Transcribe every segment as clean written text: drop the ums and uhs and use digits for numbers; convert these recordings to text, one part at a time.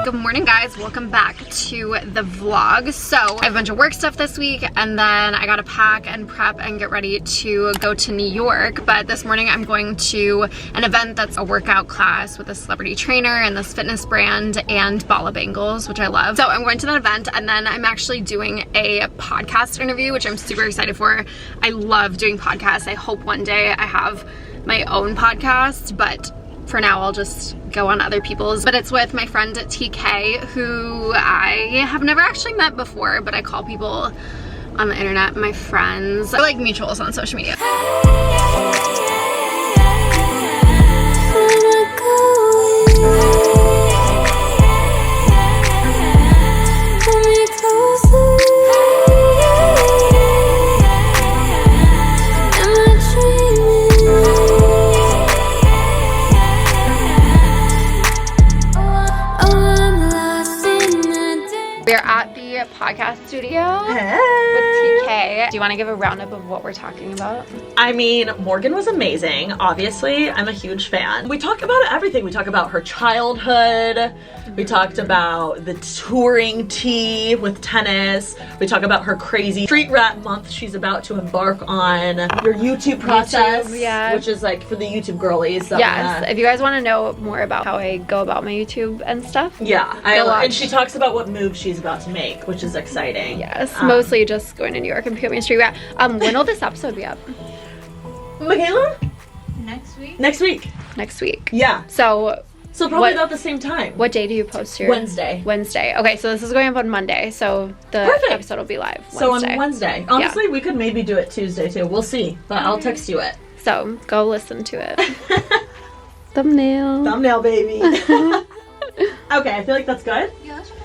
Good morning, guys. Welcome back to the vlog. So I have a bunch of work stuff this week, and then I gotta pack and prep and get ready to go to New York. But this morning I'm going to an event that's a workout class with a celebrity trainer and this fitness brand and Bala Bangles, which I love. So I'm going to that event, and then I'm actually doing a podcast interview, which I'm super excited for. I love doing podcasts. I hope one day I have my own podcast, but for now I'll just go on other people's. But it's with my friend TK, who I have never actually met before, but I call people on the internet my friends. We're like mutuals on social media. We're at the podcast studio with TK. Do you want to give a roundup of what we're talking about? I mean, Morgan was amazing. Obviously, I'm a huge fan. We talk about everything. We talk about her childhood. We talked about the touring tea with tennis. We talk about her crazy street rat month she's about to embark on. Your YouTube process, which is like for the YouTube girlies. Yes, if you guys want to know more about how I go about my YouTube and stuff. Yeah, and she talks about what move she's about to make, which is exciting. Yes, mostly just going to New York and becoming a street rat. When will this episode be up? Michaela? Next week? Next week. Next week. Yeah. So probably about the same time. What day do you post your? Wednesday. Wednesday. Okay, so this is going up on Monday, so the episode will be live Wednesday. So on Wednesday. Honestly, we could maybe do it Tuesday too. We'll see, but I'll text you it. So go listen to it. Thumbnail. Thumbnail, baby. Okay, I feel like that's good. Yeah, that's good.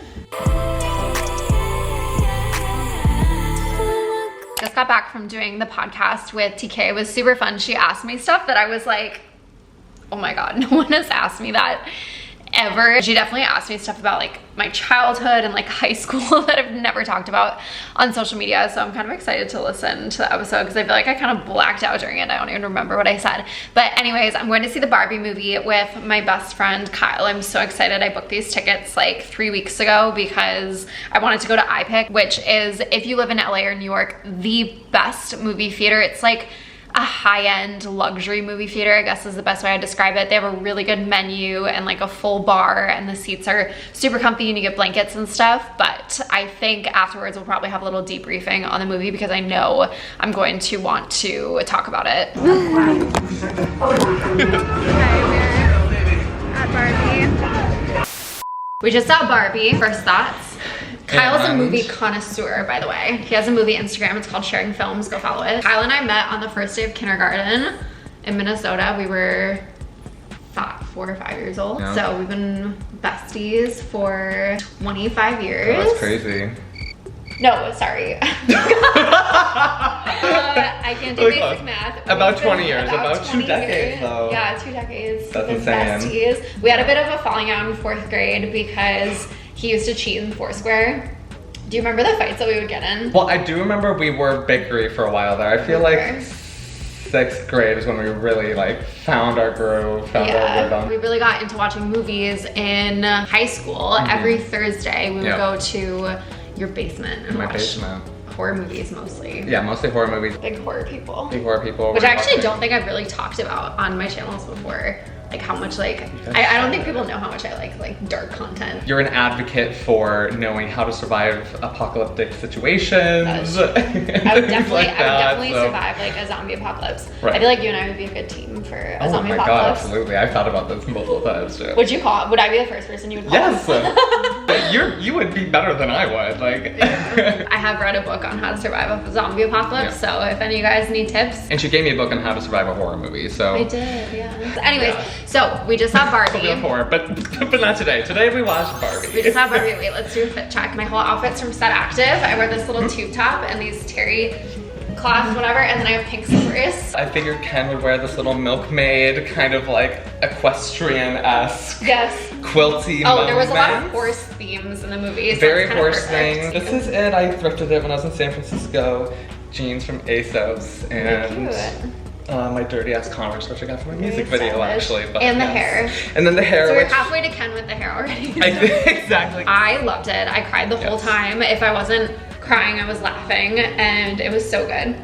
Just got back from doing the podcast with TK. It was super fun. She asked me stuff that I was like, oh my God, no one has asked me that ever. She definitely asked me stuff about like my childhood and like high school that I've never talked about on social media. So I'm kind of excited to listen to the episode because I feel like I kind of blacked out during it. I don't even remember what I said. But anyways, I'm going to see the Barbie movie with my best friend Kyle. I'm so excited. I booked these tickets like 3 weeks ago because I wanted to go to iPic, which is, if you live in LA or New York, the best movie theater. It's like a high-end luxury movie theater, I guess is the best way I describe it. They have a really good menu and like a full bar, and the seats are super comfy and you get blankets and stuff. But I think afterwards we'll probably have a little debriefing on the movie because I know I'm going to want to talk about it. Hi, we're at Barbie. We just saw Barbie. First thoughts? Kyle's a movie connoisseur, by the way. He has a movie Instagram. It's called Sharing Films. Go follow it. Kyle and I met on the first day of kindergarten in Minnesota. We were 4 or 5 years old. Yeah. So we've been besties for 25 years. Oh, that's crazy. No, sorry. I can't do basic math. About 20 years. About 2 decades, though. Yeah, 2 decades. That's insane. Besties. We had a bit of a falling out in 4th grade because he used to cheat in Foursquare. Do you remember the fights that we would get in? Well, I do remember we were bickery for a while there. I feel like 6th grade is when we really like found our groove, found our rhythm. We really got into watching movies in high school. Every Thursday we would go to your basement and watch basement. Horror movies mostly. Yeah, mostly horror movies. Big horror people. Big horror people. Which I actually don't think I've really talked about on my channels before. Like how much I don't think people know how much I like dark content. You're an advocate for knowing how to survive apocalyptic situations. I would definitely survive like a zombie apocalypse. Right. I feel like you and I would be a good team for a zombie apocalypse. Oh my God, absolutely. I've thought about this multiple times too. Would I be the first person you would call? Yes. You would be better than I would. I have read a book on how to survive a zombie apocalypse, so if any of you guys need tips. And she gave me a book on how to survive a horror movie, so. I did, yeah. So anyways, so we just saw Barbie. Horror, but not today. Today we watched Barbie. We just saw Barbie. Wait, let's do a fit check. My whole outfit's from Set Active. I wear this little tube top and these terry cloth, whatever, and then I have pink slippers. I figured Ken would wear this little milkmaid, kind of like equestrian-esque, quilty moment. There was a lot of horse themes in the movie. So very horse thing. This is it. I thrifted it when I was in San Francisco. Jeans from ASOS, and My dirty ass Converse, which I got for my music Very video stylish. actually. But And the yes. hair. And then the hair, So we're which halfway to Ken with the hair already. exactly. I loved it. I cried the whole Yes. time. If I wasn't crying, I was laughing, and it was so good.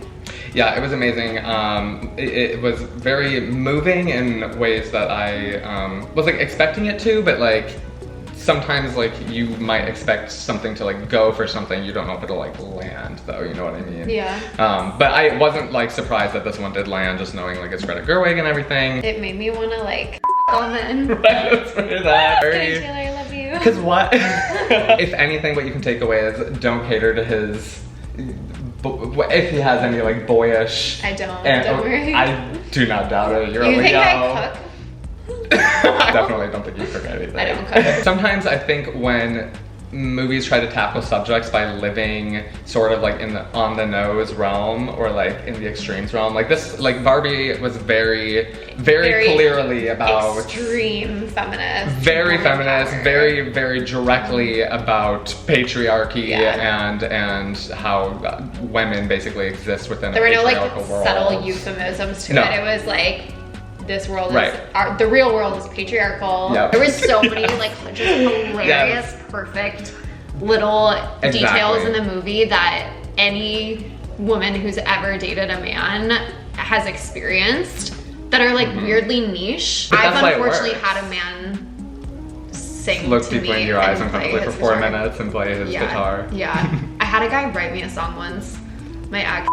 Yeah, it was amazing. It was very moving in ways that I was like expecting it to, but like sometimes like you might expect something to like go for something, you don't know if it'll like land though, you know what I mean? Yeah. But I wasn't like surprised that this one did land, just knowing like it's Greta Gerwig and everything. It made me want to like all men. Right, let's put that. Okay, Taylor, I love you. Because what? If anything, what you can take away is don't cater to his, if he has any like boyish. I don't worry. I do not doubt it. You're You a think Leo. I cook? I definitely don't think you cook anything. I don't cook. Sometimes I think when movies try to tackle subjects by living sort of like in the on the nose realm or like in the extremes realm, like this, like Barbie was very clearly about extreme feminist. very woman feminist, power. very directly about patriarchy Yeah. and how women basically exist within There a were no like patriarchal world. subtle euphemisms to No. it. It was like, this world Right. is, the real world is patriarchal. Yep. There was so many like just hilarious, perfect little details in the movie that any woman who's ever dated a man has experienced that are like weirdly niche. But that's I've why it unfortunately works. had a man sing Look to deeply me in your eyes and play play for his 4 guitar. minutes and play his guitar. Yeah. I had a guy write me a song once. My ex.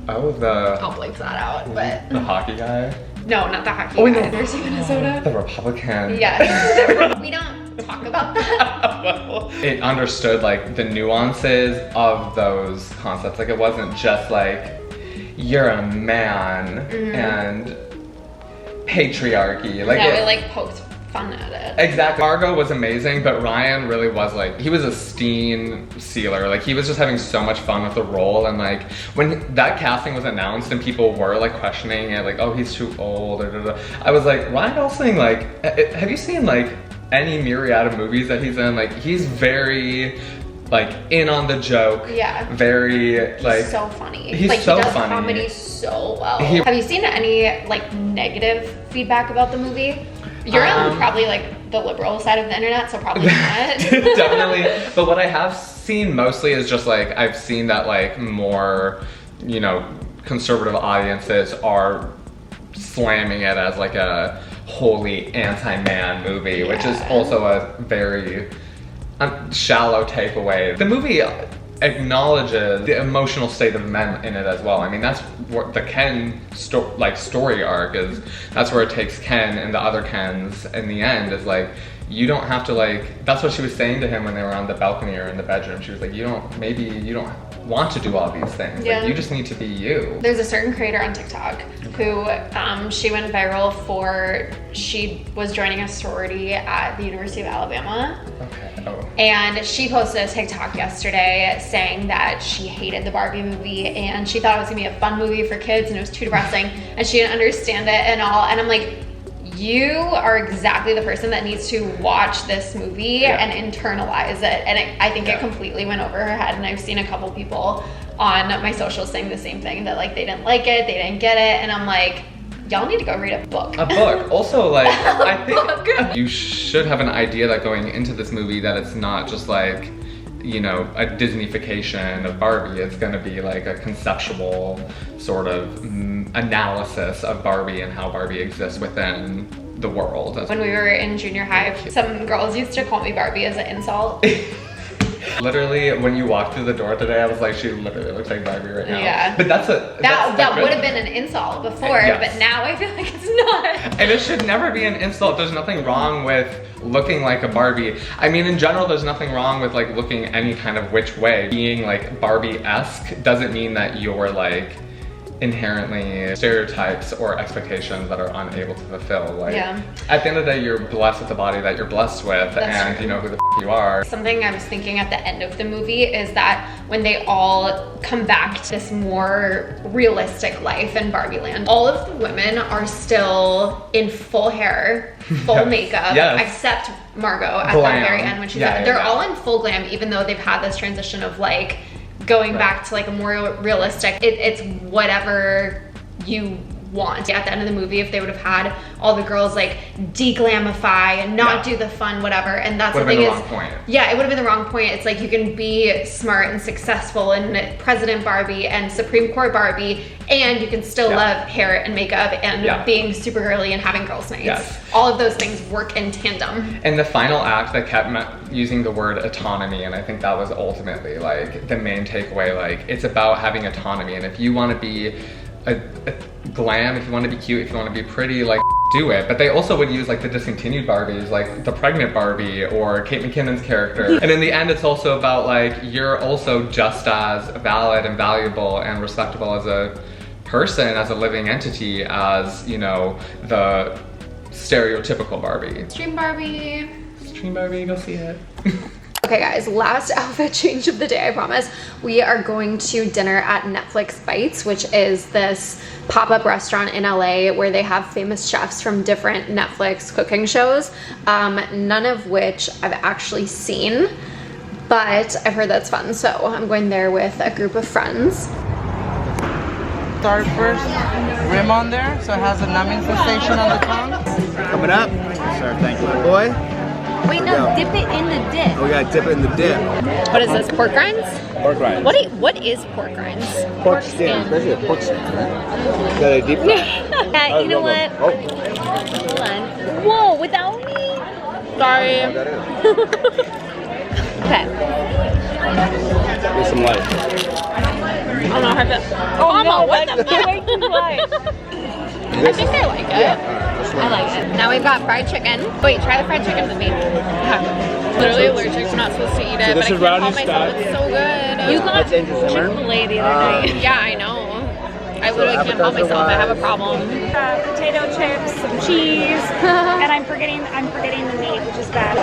Oh, I'll bleep that out, but the hockey guy? no, not the hockey Oh, guy. no. There's Minnesota. The Republican. Yes. We don't talk about that. Well, it understood like the nuances of those concepts. Like it wasn't just like you're a man and patriarchy. Like No, it, it like poked fun at it. exactly. Margot was amazing, but Ryan really was like, he was a Steen sealer. Like he was just having so much fun with the role. And like when that casting was announced and people were like questioning it, like, oh, he's too old. I was like, Ryan Gosling, like, have you seen like any myriad of movies that he's in? Like he's very like in on the joke. Yeah. Very like. He's so funny. He's like so he does funny. comedy so well. He- Have you seen any like negative feedback about the movie? You're on probably like the liberal side of the internet, so probably not. Definitely. But what I have seen mostly is just like, I've seen that like more, you know, conservative audiences are slamming it as like a wholly anti-man movie, which is also a very shallow takeaway. The movie acknowledges the emotional state of men in it as well. I mean, that's what the Ken story arc is. That's where it takes Ken and the other Kens in the end is like, you don't have to like, that's what she was saying to him when they were on the balcony or in the bedroom. She was like, maybe you don't want to do all these things. Yeah. Like, you just need to be you. There's a certain creator on TikTok who she went viral for, she was joining a sorority at the University of Alabama. Okay. Oh. And she posted a TikTok yesterday saying that she hated the Barbie movie and she thought it was gonna be a fun movie for kids and it was too depressing and she didn't understand it and all. And I'm like, you are exactly the person that needs to watch this movie and internalize it. And I think it completely went over her head. And I've seen a couple people on my socials saying the same thing, that like they didn't like it, they didn't get it. And I'm like, y'all need to go read a book. A book. Also, like, I think you should have an idea that going into this movie that it's not just like, you know, a Disneyfication of Barbie. It's gonna be like a conceptual sort of analysis of Barbie and how Barbie exists within the world. When we were in junior high, some girls used to call me Barbie as an insult. Literally, when you walked through the door today, I was like, she literally looks like Barbie right now. Yeah. But that would have been an insult before, but now I feel like it's not. And it should never be an insult. There's nothing wrong with looking like a Barbie. I mean, in general, there's nothing wrong with like looking any kind of which way. Being like Barbie-esque doesn't mean that you're like inherently stereotypes or expectations that are unable to fulfill. Like, at the end of the day, you're blessed with the body that you're blessed with, and you know who the f you are. Something I was thinking at the end of the movie is that when they all come back to this more realistic life in Barbie Land, all of the women are still in full hair, full makeup, except Margot at Glam. the very end when she's they're all in full glam, even though they've had this transition of like going back to like a more realistic, it's whatever you want. At the end of the movie, if they would have had all the girls like de-glamify and not do the fun whatever, and that's the thing is, yeah, it would have been the wrong point. It's like you can be smart and successful and President Barbie and Supreme Court Barbie, and you can still love hair and makeup and being super girly and having girls' nights. All of those things work in tandem. And the final act that kept using the word autonomy, and I think that was ultimately like the main takeaway. Like, it's about having autonomy, and if you want to be a glam, if you want to be cute, if you want to be pretty, like, do it. But they also would use like the discontinued Barbies, like the pregnant Barbie or Kate McKinnon's character. And in the end, it's also about like, you're also just as valid and valuable and respectable as a person, as a living entity, as, you know, the stereotypical Barbie. Stream Barbie. Stream Barbie, go see it. Okay guys, last outfit change of the day, I promise. We are going to dinner at Netflix Bites, which is this pop-up restaurant in LA where they have famous chefs from different Netflix cooking shows, none of which I've actually seen, but I've heard that's fun. So I'm going there with a group of friends. Start first, rim on there, so it has a numbing sensation on the tongue. Coming up, sir, thank you, my boy. Wait, no, dip it in the dip. Oh, we gotta dip it in the dip. What is this, pork rinds? Pork rinds. What is pork rinds? Pork skin, especially a pork skin, right? Got a deep fry. Yeah, you know what? Oh. Hold on. Whoa, without me? Sorry. Okay. Get some light. I don't know how to... Oh no, what the fuck? Way too light. I think I like it. I like it. Now we've got fried chicken. Wait, try the fried chicken with me. Literally allergic, I'm not supposed to eat it, but I can't help myself, it's so good. You got Chick-fil-A the other night. Yeah, I know. I literally can't help myself, I have a problem. Potato chips, some cheese, and I'm forgetting the meat, which is bad.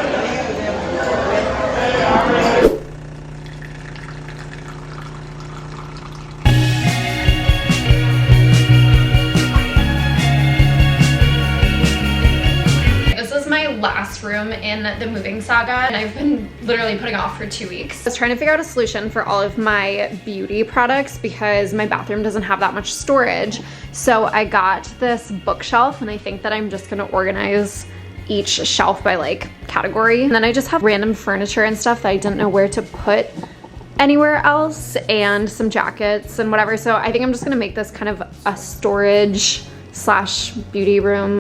Last room in the moving saga, and I've been literally putting off for 2 weeks. I was trying to figure out a solution for all of my beauty products because my bathroom doesn't have that much storage. So I got this bookshelf, and I think that I'm just gonna organize each shelf by like category. And then I just have random furniture and stuff that I didn't know where to put anywhere else, and some jackets and whatever. So I think I'm just gonna make this kind of a storage slash beauty room.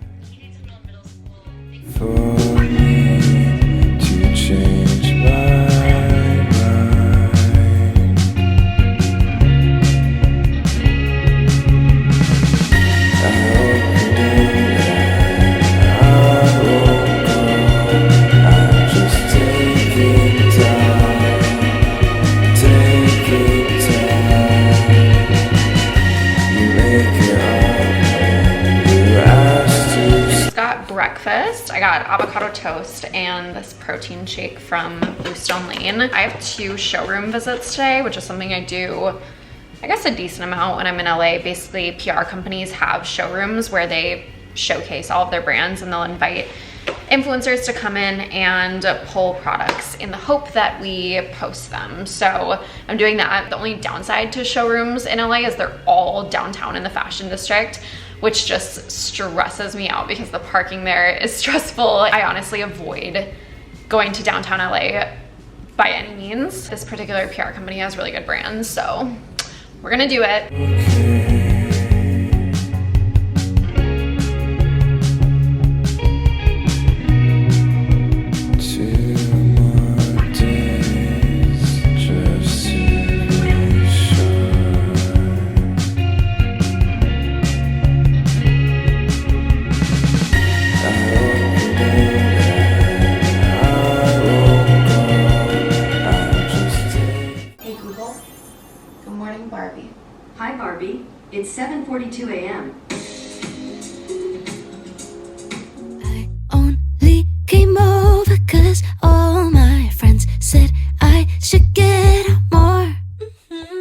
I got avocado toast and this protein shake from Bluestone Lane. I have 2 showroom visits today, which is something I do, I guess, a decent amount when I'm in LA. Basically, PR companies have showrooms where they showcase all of their brands, and they'll invite influencers to come in and pull products in the hope that we post them. So I'm doing that. The only downside to showrooms in LA is they're all downtown in the fashion district, which just stresses me out because the parking there is stressful. I honestly avoid going to downtown LA by any means. This particular PR company has really good brands, so we're gonna do it. Barbie. Hi Barbie, it's 7:42 a.m. I only came over 'cause all my friends said I should get out more.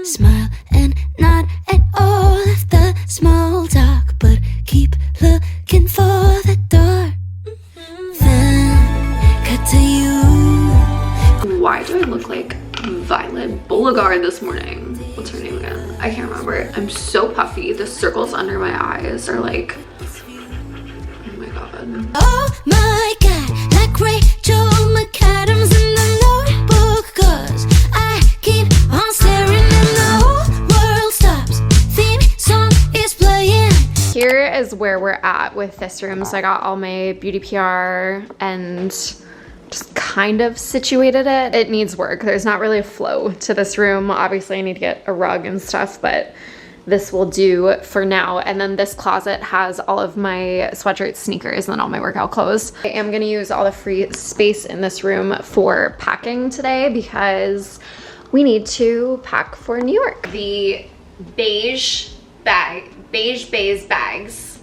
Smile and nod at all of the small talk, but keep looking for the door. Then cut to you. Why do I look like Violet Beauregard this morning? What's her name again? I can't remember. I'm so puffy. The circles under my eyes are like, oh my god. Oh my god, like Rachel McAdams in the notebook, 'cause I keep on staring and the whole world stops. Theme song is playing. Here is where we're at with this room. So I got all my beauty PR and just kind of situated it. It needs work. There's not really a flow to this room. Obviously I need to get a rug and stuff, but this will do for now. And then this closet has all of my sweatshirts, sneakers, and then all my workout clothes. I am gonna use all the free space in this room for packing today because we need to pack for New York. The beige baize bags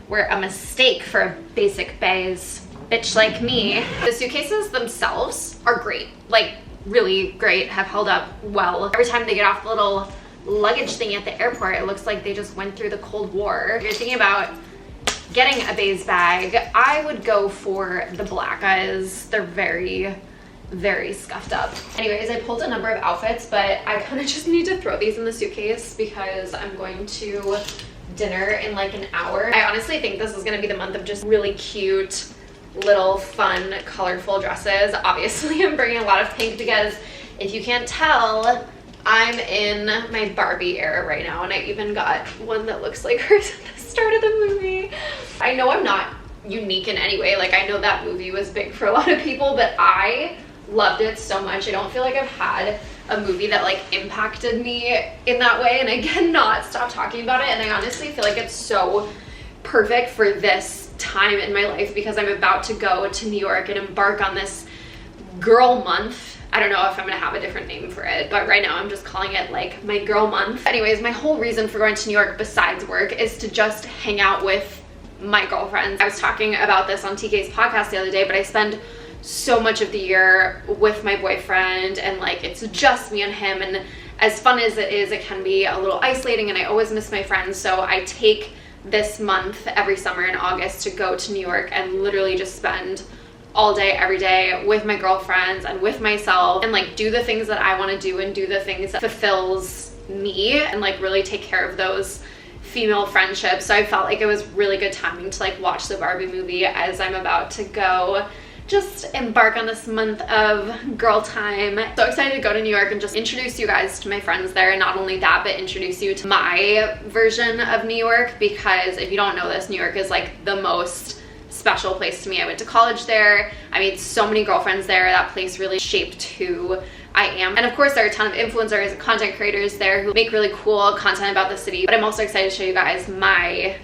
were a mistake for a basic beige bitch like me. The suitcases themselves are great, like really great, have held up well. Every time they get off the little luggage thing at the airport, it looks like they just went through the Cold War. If you're thinking about getting a beige bag, I would go for the black guys. They're very, very scuffed up. Anyways, I pulled a number of outfits, but I kind of just need to throw these in the suitcase because I'm going to dinner in like an hour. I honestly think this is gonna be the month of just really cute, little fun, colorful dresses. Obviously, I'm bringing a lot of pink because if you can't tell, I'm in my Barbie era right now, and I even got one that looks like hers at the start of the movie. I know I'm not unique in any way. Like, I know that movie was big for a lot of people, but I loved it so much. I don't feel like I've had a movie that like impacted me in that way, and I cannot stop talking about it. And I honestly feel like it's so perfect for this time in my life because I'm about to go to New York and embark on this girl month. I don't know if I'm gonna have a different name for it, but right now I'm just calling it like my girl month. Anyways, my whole reason for going to New York besides work is to just hang out with my girlfriends. I was talking about this on TK's podcast the other day, but I spend so much of the year with my boyfriend and like it's just me and him, and as fun as it is, it can be a little isolating and I always miss my friends. So I take this month every summer in August to go to New York and literally just spend all day every day with my girlfriends and with myself and like do the things that I want to do and do the things that fulfills me and like really take care of those female friendships. So I felt like it was really good timing to like watch the Barbie movie as I'm about to go just embark on this month of girl time. So excited to go to New York and just introduce you guys to my friends there, and not only that, but introduce you to my version of New York, because if you don't know this, New York is like the most special place to me. I went to college there. I made so many girlfriends there. That place really shaped who I am. And of course, there are a ton of influencers and content creators there who make really cool content about the city, but I'm also excited to show you guys my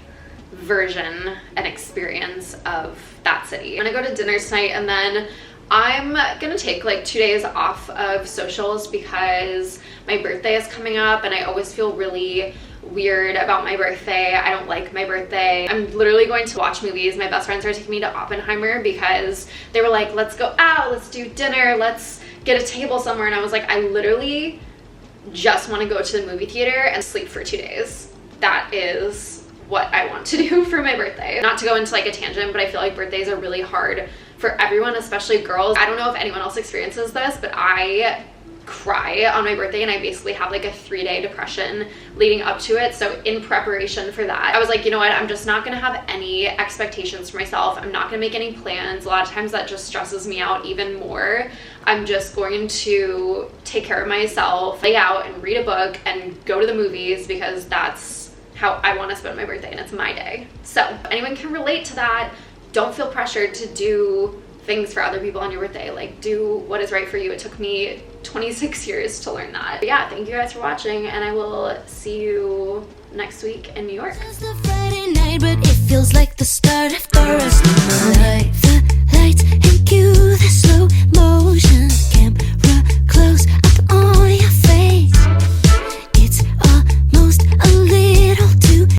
version and experience of that city. I'm gonna go to dinner tonight, and then I'm gonna take like 2 days off of socials because my birthday is coming up and I always feel really weird about my birthday. I don't like my birthday. I'm literally going to watch movies. My best friends are taking me to Oppenheimer because they were like, let's go out, let's do dinner, let's get a table somewhere, and I was like, I literally just want to go to the movie theater and sleep for 2 days. That is what I want to do for my birthday. Not to go into like a tangent, but I feel like birthdays are really hard for everyone, especially girls. I don't know if anyone else experiences this, but I cry on my birthday and I basically have like a 3-day depression leading up to it. So in preparation for that, I was like, you know what, I'm just not gonna have any expectations for myself. I'm not gonna make any plans. A lot of times that just stresses me out even more. I'm just going to take care of myself, lay out and read a book and go to the movies because that's how I want to spend my birthday and it's my day. So if anyone can relate to that, don't feel pressured to do things for other people on your birthday. Like, do what is right for you. It took me 26 years to learn that. But yeah, thank you guys for watching, and I will see you next week in New York. It's a Friday night, but it feels like the start of the rest of my life.